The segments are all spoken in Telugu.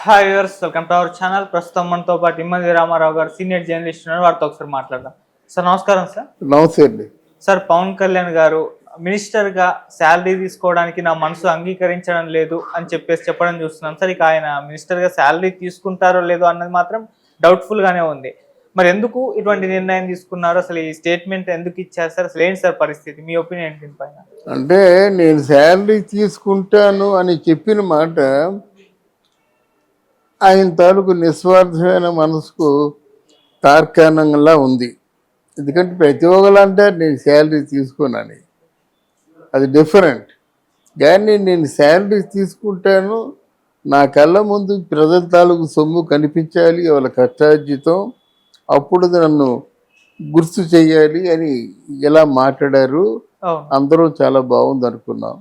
Hi viewers, welcome to our channel. ప్రస్తుతం మనతో పాటు ఇమ్మది రామారావు గారు సీనియర్ జర్నలిస్ట్ ఉన్నారు. వారితో ఒకసారి మాట్లాడదాం. సార్ నమస్కారం. సార్ నమస్తే అండి. సార్ పవన్ కళ్యాణ్ గారు మినిస్టర్గా శాలరీ తీసుకోవడానికి నా మనసు అంగీకరించడం లేదు అని చెప్పడం చూస్తున్నాం. సార్ ఇక ఆయన మినిస్టర్గా శాలరీ తీసుకుంటారో లేదో అన్నది మాత్రం డౌట్ఫుల్గానే ఉంది. మరి ఎందుకు ఇటువంటి నిర్ణయం తీసుకున్నారు? అసలు ఈ స్టేట్మెంట్ ఎందుకు ఇచ్చారు సార్? అసలు ఏంటి సార్ పరిస్థితి? మీ ఒపీనియన్ ఏంటి దీనిపైన? అంటే నేను శాలరీ తీసుకుంటాను అని చెప్పిన మాట ఆయన తాలూకు నిస్వార్థమైన మనసుకు తార్కాణంగా ఉంది. ఎందుకంటే ప్రతి ఒక్కరు అంటారు నేను శాలరీ తీసుకోనని, అది డిఫరెంట్. కానీ నేను శాలరీ తీసుకుంటాను, నా కళ్ళ ముందు ప్రజల తాలూకు సొమ్ము కనిపించాలి, వాళ్ళ కష్టార్జితం, అప్పుడు నన్ను గుర్తు చేయాలి అని ఎలా మాట్లాడారు. అందరూ చాలా బాగుంది అనుకున్నాం.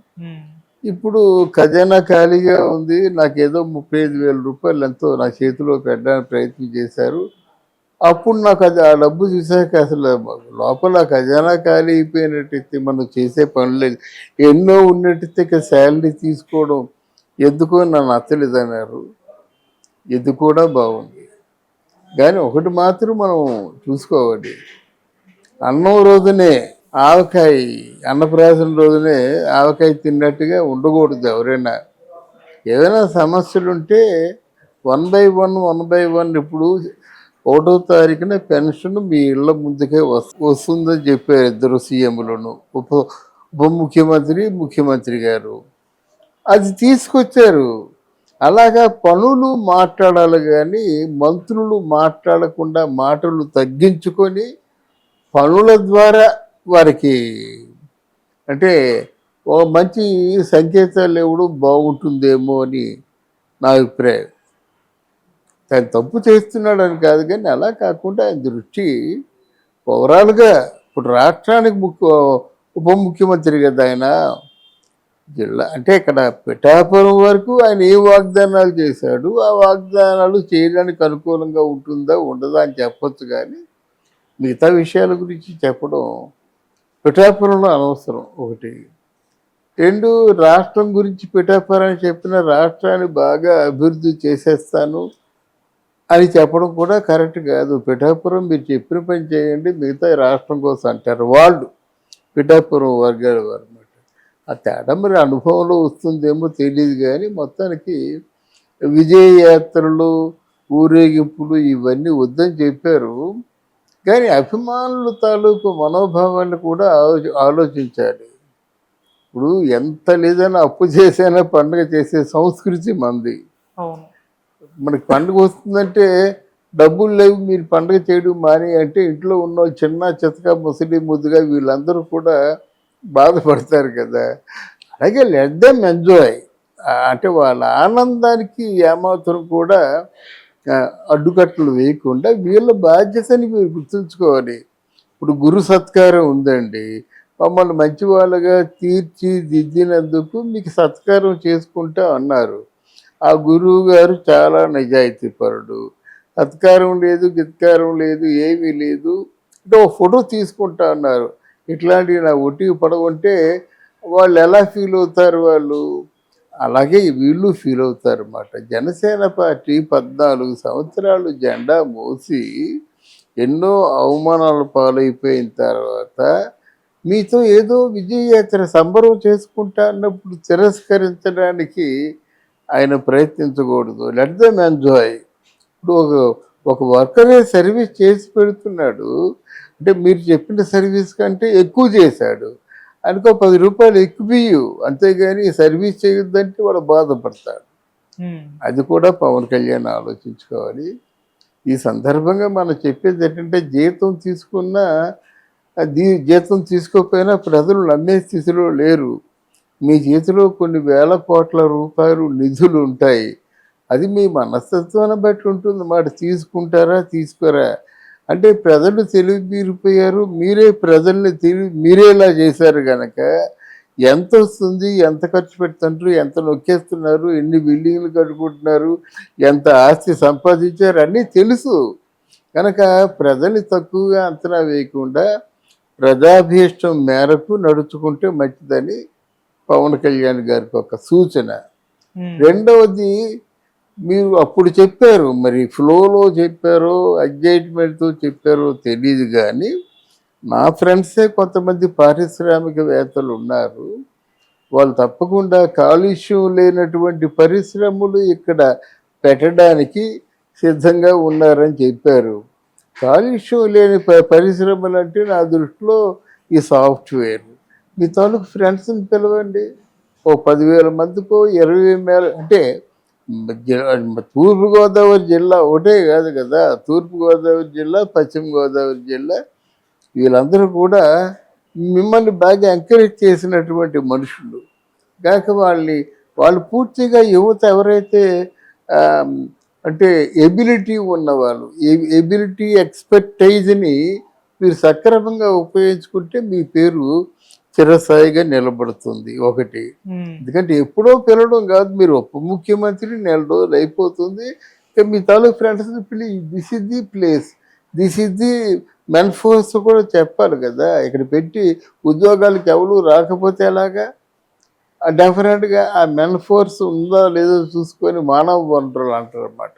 ఇప్పుడు ఖజానా ఖాళీగా ఉంది, నాకేదో 35,000 రూపాయలు ఎంతో నా చేతిలో పెట్టడానికి ప్రయత్నం చేశారు. అప్పుడు నాకు అది ఆ డబ్బు చూసాక అసలు లోపల ఖజానా ఖాళీ అయిపోయినట్టయితే మనం చేసే పనులు ఎన్నో ఉన్నట్టయితే ఇక శాలరీ తీసుకోవడం ఎందుకో నన్ను నచ్చలేదన్నారు. ఇది కూడా బాగుంది. కానీ ఒకటి మాత్రం మనం చూసుకోవాలి, అన్నం రోజునే ఆవకాయ, అన్నప్రాసన రోజునే ఆవకాయ తిన్నట్టుగా ఉండకూడదు. ఎవరైనా ఏదైనా సమస్యలు ఉంటే 1 by 1 ఇప్పుడు 1వ తారీఖున పెన్షన్ మీ ఇళ్ళ ముందుకే వస్తుందని చెప్పారు ఇద్దరు సీఎంలను, ఉప ముఖ్యమంత్రి, ముఖ్యమంత్రి గారు. అది తీసుకొచ్చారు. అలాగా పనులు మాట్లాడాలి కానీ మంత్రులు మాట్లాడకుండా మాటలు తగ్గించుకొని పనుల ద్వారా వారికి అంటే ఓ మంచి సంకేతాలు ఇవ్వడం బాగుంటుందేమో అని నా అభిప్రాయం. తను తప్పు చేస్తున్నాడు అని కాదు, కానీ అలా కాకుండా ఆయన దృష్టి ఓవరాల్గా ఇప్పుడు రాష్ట్రానికి ఉప ముఖ్యమంత్రి కదా ఆయన. జిల్లా అంటే ఇక్కడ పిఠాపురం వరకు ఆయన ఏ వాగ్దానాలు చేశాడు, ఆ వాగ్దానాలు చేయడానికి అనుకూలంగా ఉంటుందా ఉండదా అని చెప్పొచ్చు. కానీ మిగతా విషయాల గురించి చెప్పడం పిఠాపురంలో అనవసరం. ఒకటి. 2, రాష్ట్రం గురించి పిఠాపురం చెప్పిన రాష్ట్రాన్ని బాగా అభివృద్ధి చేసేస్తాను అని చెప్పడం కూడా కరెక్ట్ కాదు. పిఠాపురం మీరు చెప్పిన పని చేయండి, మిగతా రాష్ట్రం కోసం అంటారు వాళ్ళు, పిఠాపురం వర్గాల వారు. ఆ తేడా మరి అనుభవంలో వస్తుందేమో తెలియదు. కానీ మొత్తానికి విజయయాత్రలు, ఊరేగింపులు ఇవన్నీ వద్దని చెప్పారు. కానీ అభిమానుల తాలూకు మనోభావాన్ని కూడా ఆలోచించాలి. ఇప్పుడు ఎంత లేదైనా అప్పు చేసైనా పండుగ చేసే సంస్కృతి మంది. మనకి పండుగ వస్తుందంటే డబ్బులు లేవు, మీరు పండుగ చేయడం మాని అంటే ఇంట్లో ఉన్న చిన్న చితక ముసలి ముద్దుగా వీళ్ళందరూ కూడా బాధపడతారు కదా. అలాగే లెట్ దెమ్ ఎంజాయ్. అంటే వాళ్ళ ఆనందానికి ఏమాత్రం కూడా అడ్డుకట్టలు వేయకుండా వీళ్ళ బాధ్యతని మీరు గుర్తుంచుకోవాలి. ఇప్పుడు గురు సత్కారం ఉందండి, మమ్మల్ని మంచి వాళ్ళగా తీర్చిదిద్దినందుకు మీకు సత్కారం చేసుకుంటా అన్నారు. ఆ గురువు గారు చాలా నిజాయితీపరుడు. సత్కారం లేదు, గిత్కారం లేదు, ఏమీ లేదు, అంటే ఒక ఫోటో తీసుకుంటా అన్నారు. ఇట్లాంటివి నా ఒట్టికి పడవంటే వాళ్ళు ఎలా ఫీల్ అవుతారు? వాళ్ళు అలాగే వీళ్ళు ఫీల్ అవుతారు అన్నమాట. జనసేన పార్టీ 14 సంవత్సరాలు జెండా మోసి ఎన్నో అవమానాల పాలైపోయిన తర్వాత మీతో ఏదో విజయయాత్ర సంబరం చేసుకుంటా అన్నప్పుడు తిరస్కరించడానికి ఆయన ప్రయత్నించకూడదు. Let them enjoy. ఇప్పుడు ఒక వర్కరే సర్వీస్ చేసి పెడుతున్నాడు అంటే మీరు చెప్పిన సర్వీస్ కంటే ఎక్కువ చేశాడు అనుకో, 10 రూపాయలు ఎక్కువ, అంతేగాని సర్వీస్ చేయొద్దంటే వాడు బాధపడతాడు. అది కూడా పవన్ కళ్యాణ్ ఆలోచించుకోవాలి. ఈ సందర్భంగా మనం చెప్పేది ఏంటంటే జీతం తీసుకున్నా జీతం తీసుకోకపోయినా ప్రజలు నమ్మే స్థితిలో లేరు. మీ చేతిలో కొన్ని వేల కోట్ల రూపాయలు నిధులు ఉంటాయి. అది మీ మనస్తత్వాన్ని బట్టి ఉంటుంది మాట. తీసుకుంటారా తీసుకోరా అంటే ప్రజలు తెలివి మీరిపోయారు, మీరే ప్రజల్ని మీరేలా చేశారు కనుక ఎంత వస్తుంది, ఎంత ఖర్చు పెడుతుంటారు, ఎంత నొక్కేస్తున్నారు, ఎన్ని బిల్డింగ్లు కట్టుకుంటున్నారు, ఎంత ఆస్తి సంపాదించారు అన్నీ తెలుసు. కనుక ప్రజల్ని తక్కువగా అంచనా వేయకుండా ప్రజాభీష్టం మేరకు నడుచుకుంటే మంచిదని పవన్ కళ్యాణ్ గారికి ఒక సూచన. రెండవది, మీరు అప్పుడు చెప్పారు, మరి ఫ్లోలో చెప్పారో ఎగ్జైట్మెంట్తో చెప్పారో తెలియదు కానీ నా ఫ్రెండ్సే కొంతమంది పారిశ్రామికవేత్తలు ఉన్నారు. వాళ్ళు తప్పకుండా కాలుష్యం లేనటువంటి పరిశ్రమలు ఇక్కడ పెట్టడానికి సిద్ధంగా ఉన్నారని చెప్పారు. కాలుష్యం లేని పరిశ్రమలు అంటే నా దృష్టిలో ఈ సాఫ్ట్వేర్. మీ తాలూకు ఫ్రెండ్స్ని పిలవండి, ఓ 10,000 మందికో 20,000 అంటే తూర్పుగోదావరి జిల్లా ఒకటే కాదు కదా, తూర్పుగోదావరి జిల్లా, పశ్చిమ గోదావరి జిల్లా, వీళ్ళందరూ కూడా మిమ్మల్ని బాగా ఎంకరేజ్ చేసినటువంటి మనుషులు కాక వాళ్ళు పూర్తిగా యువత ఎవరైతే అంటే ఎబిలిటీ ఉన్నవాళ్ళు, ఎబిలిటీ ఎక్స్పర్టైజ్ని మీరు సక్రమంగా ఉపయోగించుకుంటే మీ పేరు చిరస్థాయిగా నిలబడుతుంది. ఒకటి, ఎందుకంటే ఎప్పుడో పిలవడం కాదు, మీరు ఉప ముఖ్యమంత్రి నెల రోజులు అయిపోతుంది, ఇక మీ తాలూకు ఫ్రెండ్స్ని పిలి this is the place, this is the men force కూడా చెప్పాలి కదా. ఇక్కడ పెట్టి ఉద్యోగాలకు ఎవరు రాకపోతే ఎలాగా? డెఫినెట్గా ఆ మెన్ ఫోర్స్ ఉందా లేదో చూసుకొని, మానవ వనరులు అంటారు అన్నమాట,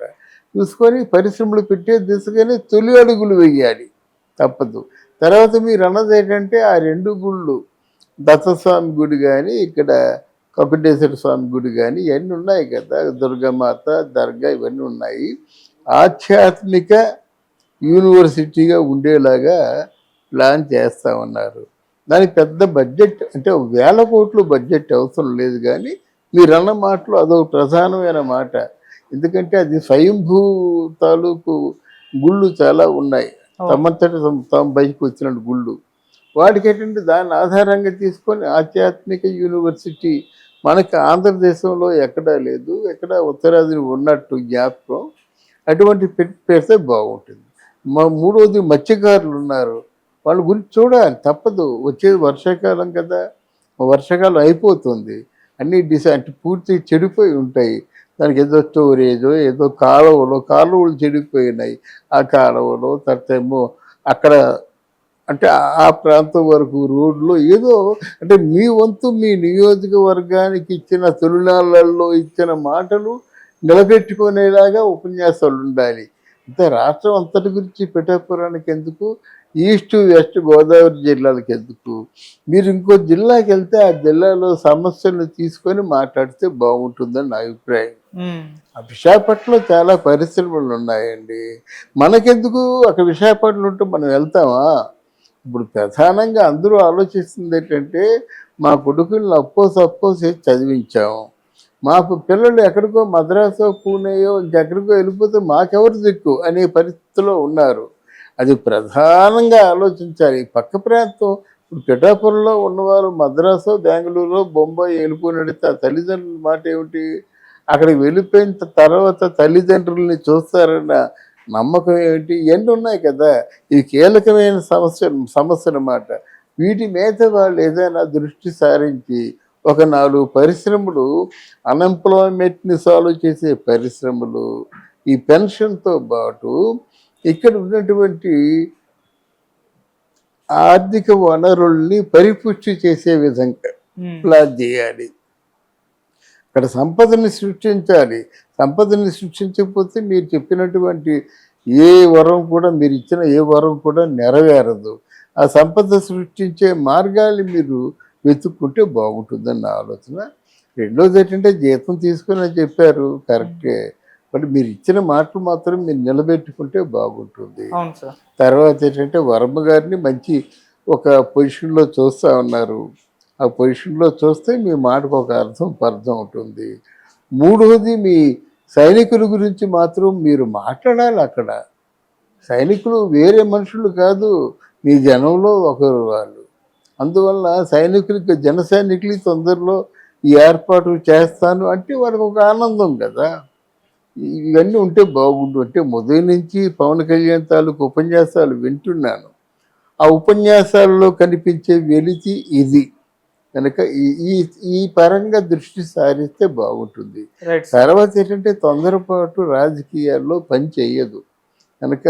చూసుకొని పరిశ్రమలు పెట్టే దిశగానే తొలి అడుగులు వేయాలి, తప్పదు. తర్వాత మీరు అన్నది ఏంటంటే ఆ 2 గుళ్ళు, దత్తస్వామి గుడి కానీ ఇక్కడ కపిటేశ్వర స్వామి గుడి కానీ ఇవన్నీ ఉన్నాయి కదా, దుర్గామాత దర్గా ఇవన్నీ ఉన్నాయి. ఆధ్యాత్మిక యూనివర్సిటీగా ఉండేలాగా ప్లాన్ చేస్తూ ఉన్నారు. దానికి పెద్ద బడ్జెట్ అంటే 1,000 కోట్లు బడ్జెట్ అవసరం లేదు, కానీ మీరు అన్న మాటలు అదొక ప్రధానమైన మాట. ఎందుకంటే అది స్వయంభూ తాలూకు గుళ్ళు చాలా ఉన్నాయి, తమంతటి తమ బయటకు వచ్చిన గుళ్ళు. వాటికి ఏంటంటే దాన్ని ఆధారంగా తీసుకొని ఆధ్యాత్మిక యూనివర్సిటీ మనకి ఆంధ్రదేశంలో ఎక్కడా లేదు, ఎక్కడ ఉత్తరాది ఉన్నట్టు జ్ఞాపకం, అటువంటి పెడితే బాగుంటుంది. మూడవది మత్స్యకారులు ఉన్నారు, వాళ్ళ గురించి చూడాలి, తప్పదు. వచ్చేది వర్షాకాలం కదా, వర్షాకాలం అయిపోతుంది, అన్నీ అంటే పూర్తి చెడిపోయి ఉంటాయి. దానికి ఏదో స్టోరేజో ఏదో కాలువలు చెడిపోయినాయి, ఆ కాలువలో తర్వాత ఏమో అక్కడ అంటే ఆ ప్రాంతం వరకు రోడ్లో ఏదో అంటే మీ వంతు మీ నియోజకవర్గానికి ఇచ్చిన తొలినాళ్ళల్లో ఇచ్చిన మాటలు నిలబెట్టుకునేలాగా ఉపన్యాసాలు ఉండాలి. ఇంత రాష్ట్రం అంతటి గురించి పిఠాపురానికి ఎందుకు, ఈస్ట్ వెస్ట్ గోదావరి జిల్లాలకు ఎందుకు, మీరు ఇంకో జిల్లాకి వెళ్తే ఆ జిల్లాలో సమస్యలను తీసుకొని మాట్లాడితే బాగుంటుందని నా అభిప్రాయం. విశాఖపట్నంలో చాలా పరిశ్రమలు ఉన్నాయండి, మనకెందుకు అక్కడ విశాఖపట్నం ఉంటే మనం వెళ్తామా? ఇప్పుడు ప్రధానంగా అందరూ ఆలోచిస్తుంది ఏంటంటే మా కొడుకులను అప్పో చేసి చదివించాము, మాకు పిల్లలు ఎక్కడికో మద్రాసో పూణేయో ఇంకెక్కడికో వెళ్ళిపోతే మాకెవరు దిక్కు అనే పరిస్థితిలో ఉన్నారు. అది ప్రధానంగా ఆలోచించాలి. పక్క ప్రాంతం ఇప్పుడు పిఠాపురంలో ఉన్నవారు మద్రాసో బెంగళూరు బొంబాయి వెళ్ళిపోయినట్టు ఆ తల్లిదండ్రుల మాట ఏమిటి? అక్కడికి వెళ్ళిపోయిన తర్వాత తల్లిదండ్రుల్ని చూస్తారన్న నమ్మకం ఏమిటి? ఇవన్నీ ఉన్నాయి కదా, ఇవి కీలకమైన సమస్య అన్నమాట. వీటి మీద వాళ్ళు ఏదైనా దృష్టి సారించి ఒక 4 పరిశ్రమలు, అన్ఎంప్లాయ్మెంట్ని సాల్వ్ చేసే పరిశ్రమలు, ఈ పెన్షన్తో పాటు ఇక్కడ ఉన్నటువంటి ఆర్థిక వనరుల్ని పరిపుష్టి చేసే విధంగా ప్లాన్ చేయాలి. అక్కడ సంపదని సృష్టించాలి. సంపదని సృష్టించకపోతే మీరు చెప్పినటువంటి ఏ వరం కూడా, మీరు ఇచ్చిన ఏ వరం కూడా నెరవేరదు. ఆ సంపద సృష్టించే మార్గాలు మీరు వెతుక్కుంటే బాగుంటుందని నా ఆలోచన. రెండోది ఏంటంటే జీతం తీసుకుని చెప్పారు, కరెక్టే, బట్ మీరు ఇచ్చిన మాటలు మాత్రం మీరు నిలబెట్టుకుంటే బాగుంటుంది. తర్వాత ఏంటంటే వర్మ గారిని మంచి ఒక పొజిషన్లో చూస్తూ ఉన్నారు, ఆ పొజిషన్లో చూస్తే మీ మాటకు ఒక అర్థం ఉంటుంది. మూడవది మీ సైనికుల గురించి మాత్రం మీరు మాట్లాడాలి. అక్కడ సైనికులు వేరే మనుషులు కాదు, మీ జనంలో ఒకరు వాళ్ళు. అందువల్ల సైనికులకి, జన సైనికులకి తొందరలో ఈ ఏర్పాటు చేస్తాను అంటే వాళ్ళకి ఒక ఆనందం కదా. ఇవన్నీ ఉంటే బాగుండు. అంటే మొదటి నుంచి పవన్ కళ్యాణ్ తాలూకు ఉపన్యాసాలు వింటున్నాను, ఆ ఉపన్యాసాలలో కనిపించే వెలితి ఇది కనుక ఈ పరంగా దృష్టి సారిస్తే బాగుంటుంది. తర్వాత ఏంటంటే తొందరపాటు రాజకీయాల్లో పని చేయదు కనుక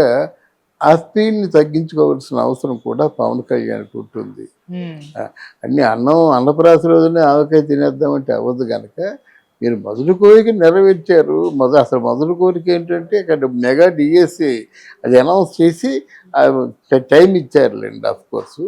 ఆ స్పీడ్ని తగ్గించుకోవాల్సిన అవసరం కూడా పవన్ కళ్యాణ్కి ఉంటుంది. అన్ని అన్నప్రాస రోజునే ఆవకాయ తినేద్దామంటే అవ్వదు కనుక మీరు మొదటి కోరిక నెరవేర్చారు. అసలు మొదటి కోరిక ఏంటంటే అక్కడ మెగా డిఎస్సి అది అనౌన్స్ చేసి టైం ఇచ్చారులేండి ఆఫ్ కోర్సు.